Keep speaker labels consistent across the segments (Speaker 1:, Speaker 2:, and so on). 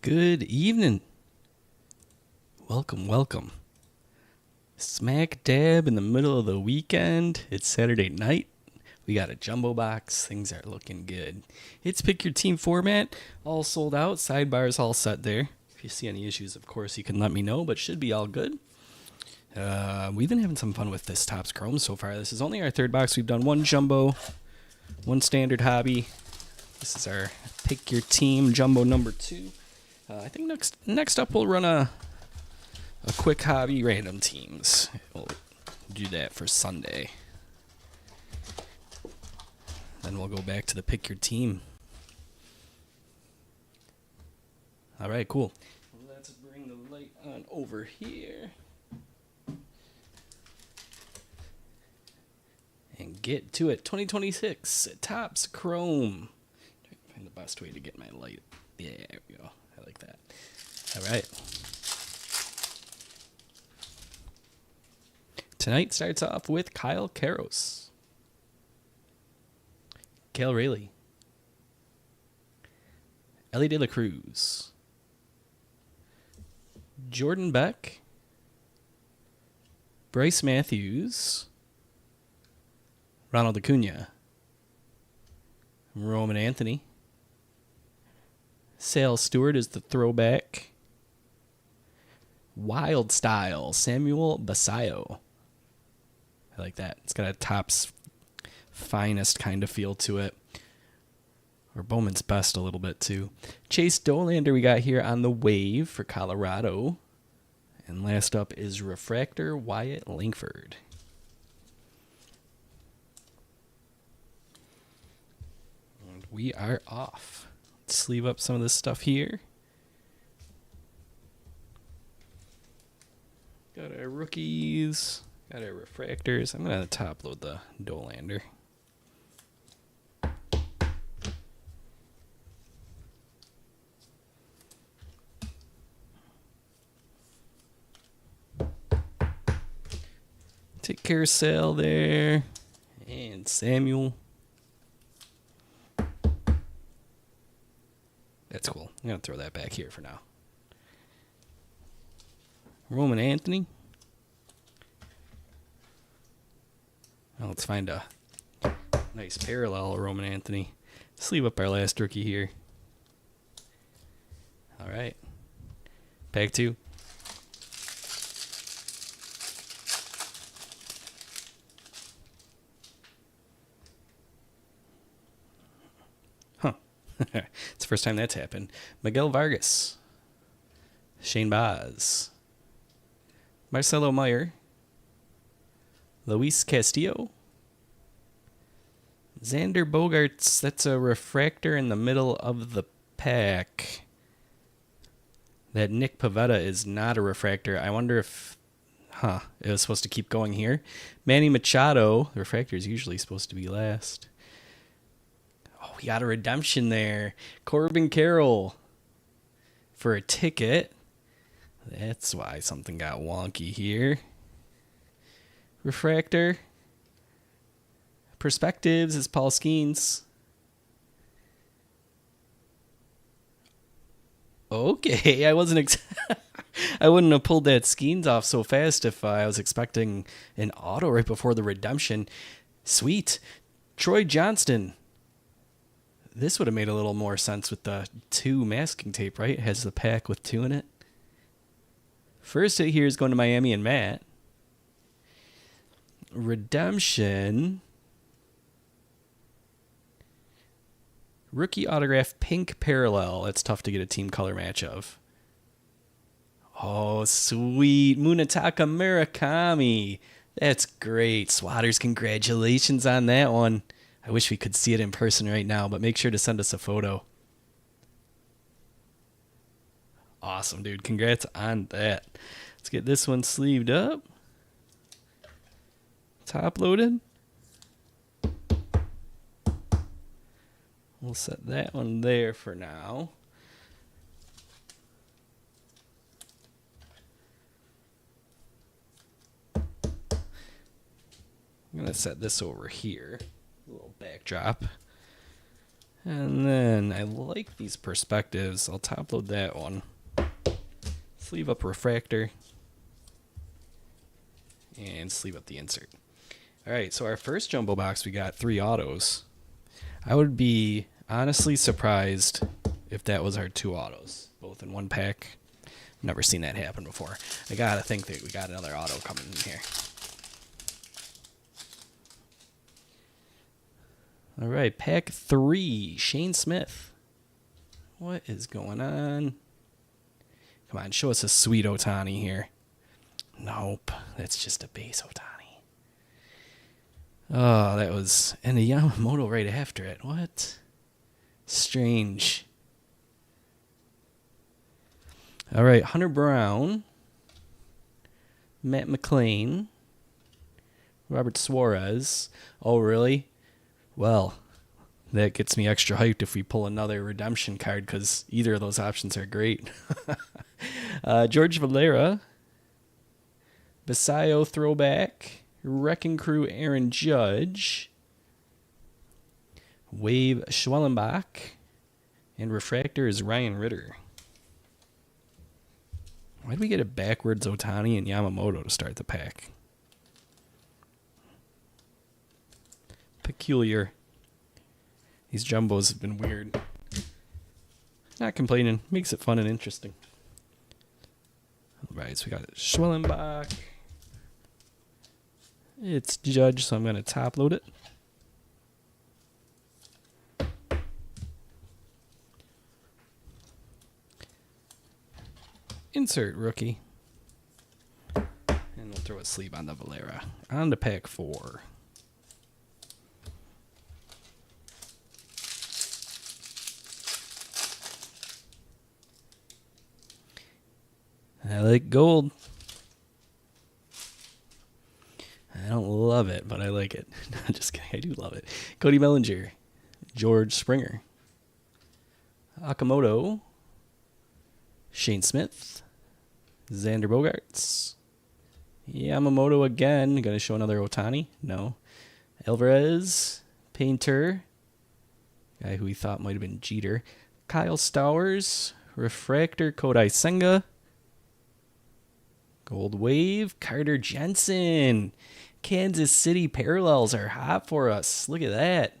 Speaker 1: Good evening. Welcome. Smack dab in the middle of the weekend. It's Saturday night. We got a jumbo box. Things are looking good. It's pick your team format. All sold out. Sidebars all set there. If you see any issues, of course, you can let me know, but should be all good. We've been having some fun with this Topps Chrome so far. This is only our third box. We've done one jumbo, one standard hobby. This is our pick your team jumbo number 2. I think next up we'll run a quick hobby random teams. We'll do that for Sunday. Then we'll go back to the pick your team. All right, cool. Let's bring the light on over here. And get to it. 2026 Topps Chrome. Trying to find the best way to get my light. Yeah, there we go. I like that. All right. Tonight starts off with Kyle Karros, Cal Raleigh, Ellie De La Cruz, Jordan Beck, Bryce Matthews, Ronald Acuna, Roman Anthony, Sale Stewart is the throwback, Wild Style, Samuel Basallo. I like that. It's got a Topps finest kind of feel to it. Or Bowman's best a little bit too. Chase Dollander we got here on the wave for Colorado. And last up is Refractor Wyatt Langford. And we are off. Let's sleeve up some of this stuff here. Got our rookies. Got our refractors. I'm going to top load the Dollander. Take care of Sale there. And Samuel. That's cool. I'm going to throw that back here for now. Roman Anthony. Well, let's find a nice parallel of Roman Anthony. Sleeve up our last rookie here. All right. Pack 2. Huh. It's the first time that's happened. Miguel Vargas. Shane Baz. Marcelo Meyer. Luis Castillo. Xander Bogaerts. That's a refractor in the middle of the pack. That Nick Pivetta is not a refractor. I wonder if... it was supposed to keep going here. Manny Machado. The refractor is usually supposed to be last. Oh, we got a redemption there. Corbin Carroll. For a ticket. That's why something got wonky here. Refractor. Perspectives is Paul Skeens. Okay, I wasn't. I wouldn't have pulled that Skeens off so fast if I was expecting an auto right before the redemption. Sweet. Troy Johnston. This would have made a little more sense with the 2 masking tape, right? It has the pack with 2 in it. First hit here is going to Miami and Matt. Redemption. Rookie autograph pink parallel. That's tough to get a team color match of. Oh, sweet. Munetaka Murakami. That's great. Swatters, congratulations on that one. I wish we could see it in person right now, but make sure to send us a photo. Awesome, dude. Congrats on that. Let's get this one sleeved up. Top loaded. We'll set that one there for now. I'm going to set this over here. A little backdrop. And then I like these perspectives. I'll top load that one. Sleeve up refractor. And sleeve up the insert. All right, so our first jumbo box, we got 3 autos. I would be honestly surprised if that was our 2 autos, both in one pack. Never seen that happen before. I gotta think that we got another auto coming in here. All right, pack 3, Shane Smith. What is going on? Come on, show us a sweet Ohtani here. Nope, that's just a base Ohtani. Oh, that was... And a Yamamoto right after it. What? Strange. All right, Hunter Brown. Matt McLean. Robert Suarez. Oh, really? Well, that gets me extra hyped if we pull another redemption card because either of those options are great. George Valera. Basayo throwback. Wrecking Crew Aaron Judge. Wave Schwellenbach. And refractor is Ryan Ritter. Why did we get a backwards Ohtani and Yamamoto to start the pack? Peculiar. These jumbos have been weird. Not complaining. Makes it fun and interesting. All right, so we got Schwellenbach. It's Judge, so I'm going to top load it. Insert rookie. And we'll throw a sleeve on the Valera. On to pack 4. I like gold. I don't love it, but I like it. No, just kidding. I do love it. Cody Bellinger. George Springer. Okamoto. Shane Smith. Xander Bogaerts. Yamamoto again. Going to show another Ohtani? No. Alvarez. Painter. Guy who we thought might have been Jeter. Kyle Stowers. Refractor. Kodai Senga. Gold Wave, Carter Jensen. Kansas City parallels are hot for us. Look at that.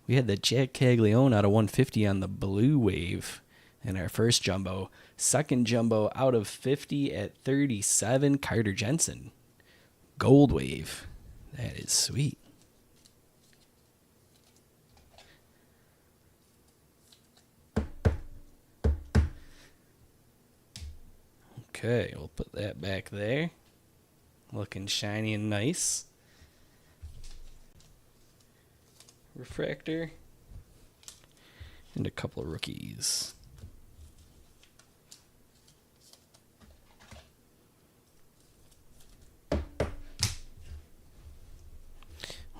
Speaker 1: We had the Jack Caglione out of 150 on the Blue Wave in our first jumbo. Second jumbo out of 50 at 37, Carter Jensen. Gold Wave. That is sweet. Okay, we'll put that back there. Looking shiny and nice. Refractor. And a couple of rookies.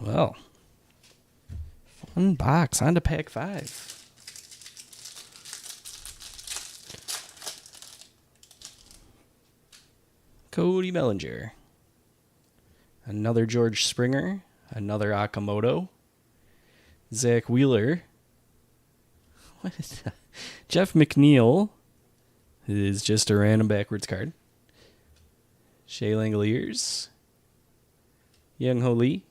Speaker 1: Well, fun box. On to pack 5. Cody Bellinger. Another George Springer. Another Okamoto. Zach Wheeler. What is that? Jeff McNeil. It is just a random backwards card. Shea Langoliers. Young Ho Lee.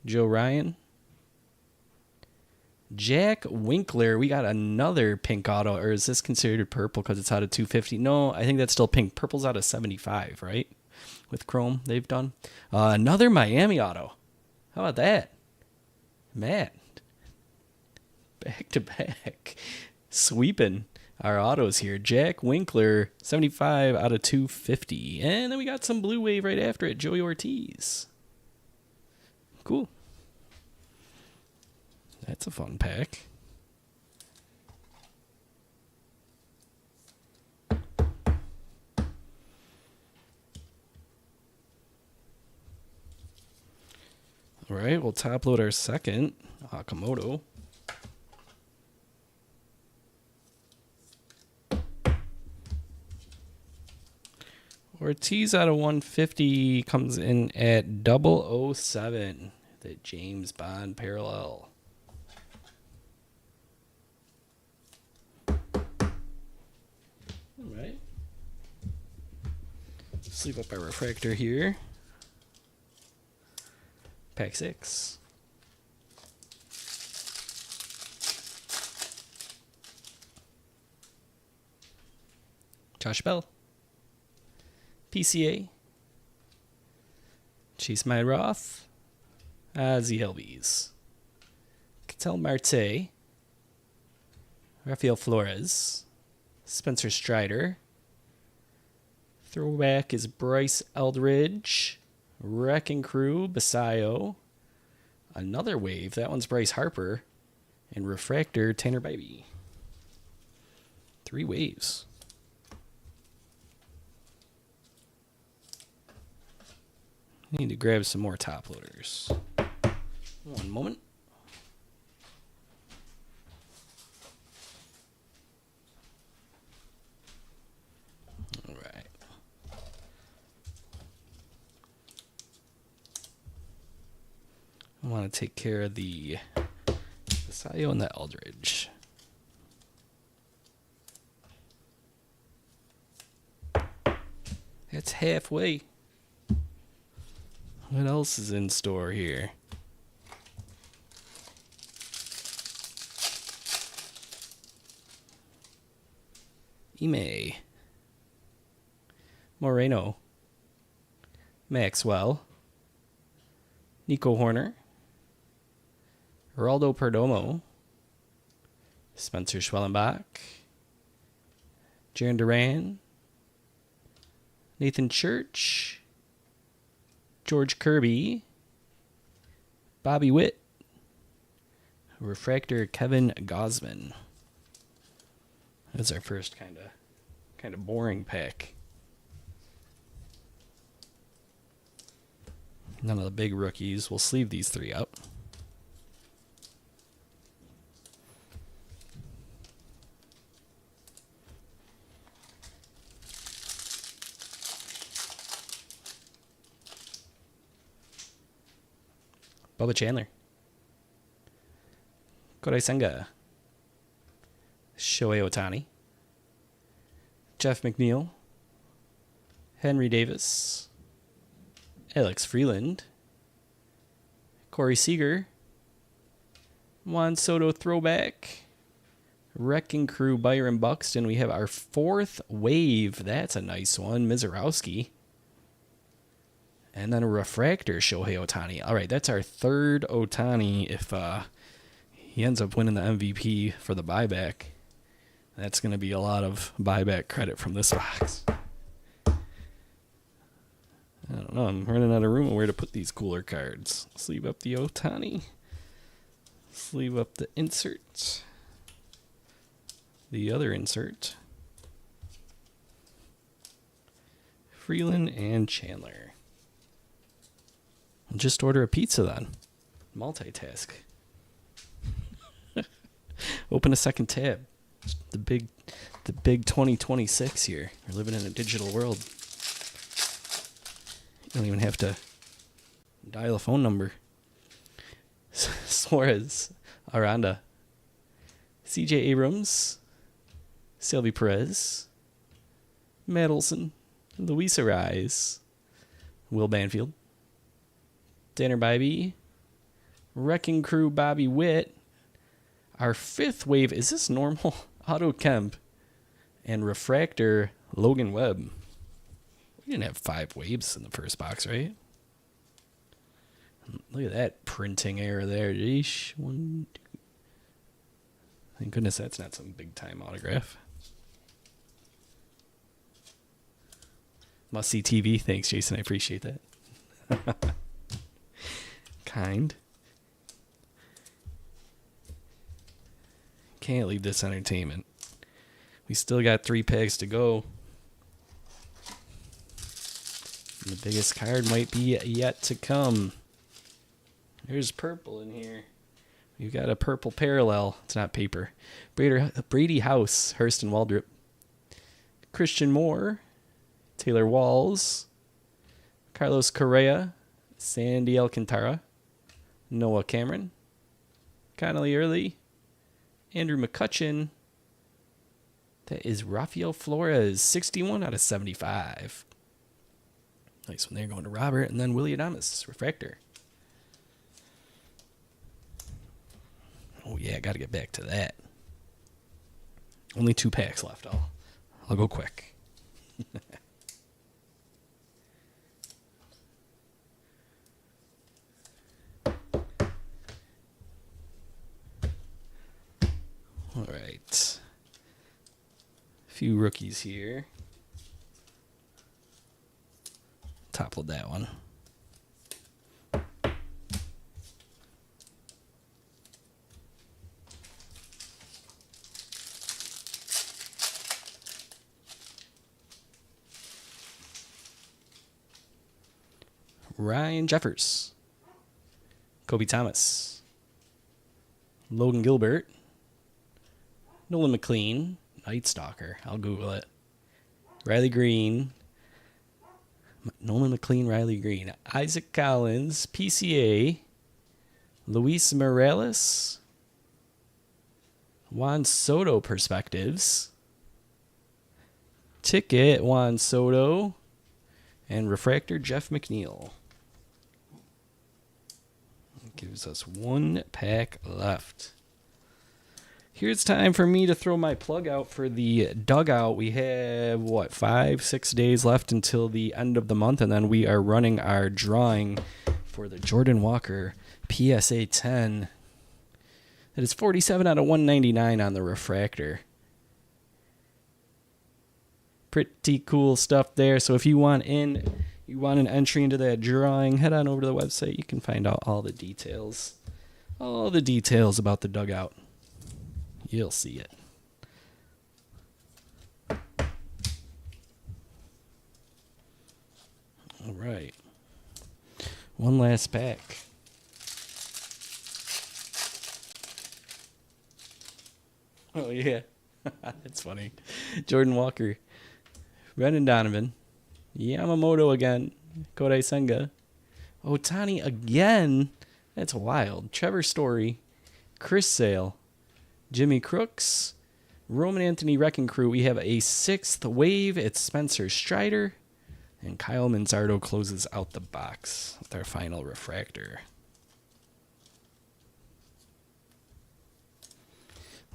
Speaker 1: Joe Ryan. Jack Winkler. We got another pink auto. Or is this considered purple because it's out of 250? No, I think that's still pink. Purple's out of 75, right? With chrome they've done. Another Miami auto. How about that? Matt. Back to back. Sweeping our autos here. Jack Winkler, 75 out of 250. And then we got some Blue Wave right after it. Joey Ortiz. Cool. That's a fun pack. All right, we'll top load our second Okamoto. Ortiz out of 150 comes in at 007. The James Bond parallel. Sleeve up our refractor here. Pack 6. Josh Bell. PCA. Chase Myroth. Ozzie Helbies. Ketel Marte. Rafael Flores. Spencer Strider. Throwback is Bryce Eldridge. Wrecking Crew, Basayo. Another wave. That one's Bryce Harper. And refractor, Tanner Bybee. 3 waves. I need to grab some more top loaders. One moment. All right. I want to take care of the Basayo and the Eldridge. That's halfway. What else is in store here? Ime. Moreno. Maxwell. Nico Horner. Geraldo Perdomo. Spencer Schwellenbach. Jaron Duran. Nathan Church. George Kirby. Bobby Witt. Refractor Kevin Gosman. That's our first kind of boring pack. None of the big rookies. We'll sleeve these 3 up. Bubba Chandler. Kodai Senga. Shohei Ohtani. Jeff McNeil. Henry Davis. Alex Freeland. Corey Seager. Juan Soto throwback. Wrecking Crew Byron Buxton. We have our 4th wave. That's a nice one. Mizorowski. And then a refractor, Shohei Ohtani. All right, that's our 3rd Ohtani. If he ends up winning the MVP for the buyback, that's going to be a lot of buyback credit from this box. I don't know. I'm running out of room where to put these cooler cards. Sleeve up the Ohtani. Sleeve up the insert. The other insert. Freeland and Chandler. Just order a pizza then. Multitask. Open a second tab. The big 2026 here. We're living in a digital world. You don't even have to dial a phone number. Suarez, Aranda, CJ Abrams, Sylvie Perez, Madelson, Luis Ariz, Will Banfield, Tanner Bybee, Wrecking Crew Bobby Witt. Our 5th wave, is this normal? Otto Kemp. And refractor Logan Webb. We didn't have 5 waves in the first box, right? Look at that printing error there. Yeesh. 1, 2. Thank goodness that's not some big time autograph. Must see TV. Thanks, Jason. I appreciate that. Kind. Can't leave this entertainment. We still got 3 packs to go. And the biggest card might be yet to come. There's purple in here. We've got a purple parallel. It's not paper. Brady House, Hurston Waldrop. Christian Moore. Taylor Walls. Carlos Correa. Sandy Alcantara. Noah Cameron. Connolly Early. Andrew McCutcheon. That is Rafael Flores, 61 out of 75. Nice one there going to Robert. And then Willie Adames, refractor. Oh, yeah, got to get back to that. Only 2 packs left. I'll go quick. All right. A few rookies here. Top load that one. Ryan Jeffers, Kobe Thomas, Logan Gilbert, Nolan McLean, Night Stalker, I'll Google it, Riley Green, Nolan McLean, Riley Green, Isaac Collins, PCA, Luis Morales, Juan Soto Perspectives, Ticket, Juan Soto, and Refractor, Jeff McNeil. Gives us 1 pack left. Here's time for me to throw my plug out for the dugout. We have, 5-6 days left until the end of the month, and then we are running our drawing for the Jordan Walker PSA 10. That is 47 out of 199 on the refractor. Pretty cool stuff there. So if you want an entry into that drawing, head on over to the website. You can find out all the details. All the details about the dugout. You'll see it. All right. One last pack. Oh, yeah. That's funny. Jordan Walker. Brendan Donovan. Yamamoto again. Kodai Senga. Ohtani again. That's wild. Trevor Story. Chris Sale. Jimmy Crooks. Roman Anthony Wrecking Crew. We have a 6th wave. It's Spencer Strider. And Kyle Manzardo closes out the box with our final refractor.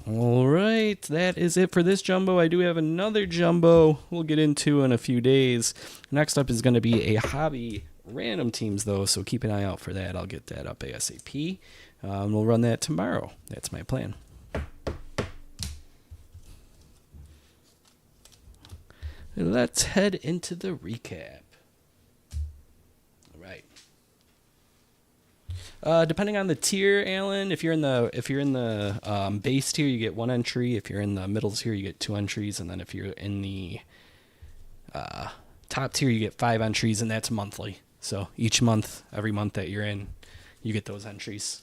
Speaker 1: All right, that is it for this jumbo. I do have another jumbo we'll get into in a few days. Next up is going to be a hobby random teams, though, so keep an eye out for that. I'll get that up ASAP. We'll run that tomorrow. That's my plan. Let's head into the recap. All right. Depending on the tier, Alan, if you're in the base tier, you get 1 entry. If you're in the middle tier, you get 2 entries, and then if you're in the top tier, you get 5 entries, and that's monthly. So each month, every month that you're in, you get those entries.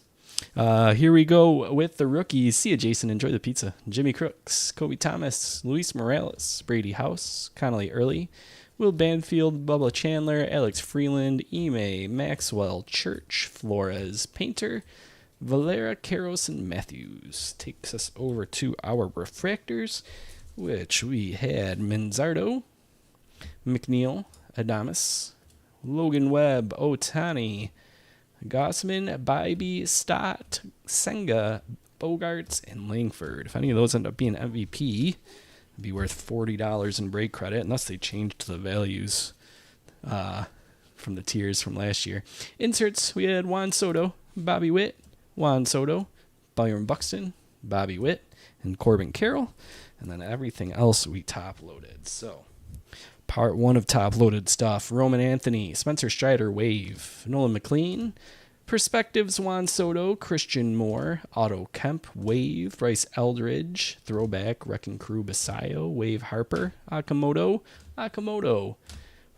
Speaker 1: Here we go with the rookies. See you, Jason. Enjoy the pizza. Jimmy Crooks, Kobe Thomas, Luis Morales, Brady House, Connolly Early, Will Banfield, Bubba Chandler, Alex Freeland, Ime, Maxwell, Church, Flores, Painter, Valera, Karros, and Matthews. Takes us over to our refractors, which we had Manzardo, McNeil, Adames, Logan Webb, Ohtani, Gossman, Bybee, Stott, Senga, Bogarts, and Langford. If any of those end up being MVP, it'd be worth $40 in break credit, unless they changed the values from the tiers from last year. Inserts, we had Juan Soto, Bobby Witt, Juan Soto, Byron Buxton, Bobby Witt, and Corbin Carroll. And then everything else we top-loaded. So, part 1 of top-loaded stuff. Roman Anthony, Spencer Strider, Wave, Nolan McLean, Perspectives, Juan Soto, Christian Moore, Otto Kemp, Wave, Bryce Eldridge, Throwback, Wrecking Crew, Basayo, Wave Harper, Akamoto,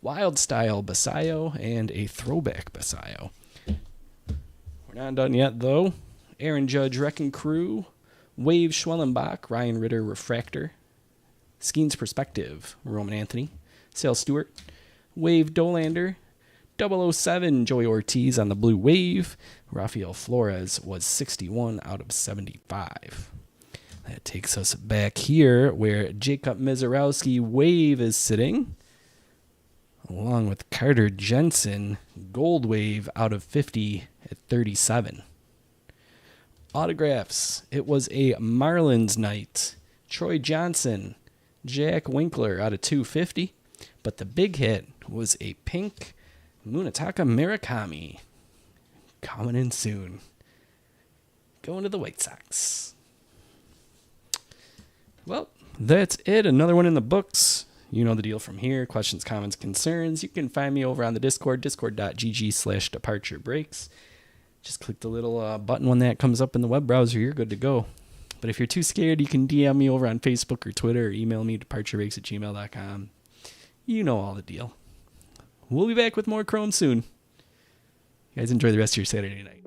Speaker 1: Wild Style, Basayo, and a Throwback Basayo. We're not done yet, though. Aaron Judge, Wrecking Crew, Wave Schwellenbach, Ryan Ritter, Refractor, Skeens Perspective, Roman Anthony, Sale Stewart, Wave Dolander, 007 Joey Ortiz on the Blue Wave. Rafael Flores was 61 out of 75. That takes us back here where Jacob Mizorowski Wave is sitting. along with Carter Jensen, Gold Wave out of 50 at 37. Autographs. It was a Marlins night. Troy Johnson, Jack Winkler out of 250. But the big hit was a pink Munetaka Murakami. Coming in soon. Going to the White Sox. Well, that's it. Another one in the books. You know the deal from here. Questions, comments, concerns. You can find me over on the Discord, discord.gg/departurebreaks. Just click the little button when that comes up in the web browser. You're good to go. But if you're too scared, you can DM me over on Facebook or Twitter or email me departurebreaks@gmail.com. You know all the deal. We'll be back with more Chrome soon. You guys enjoy the rest of your Saturday night.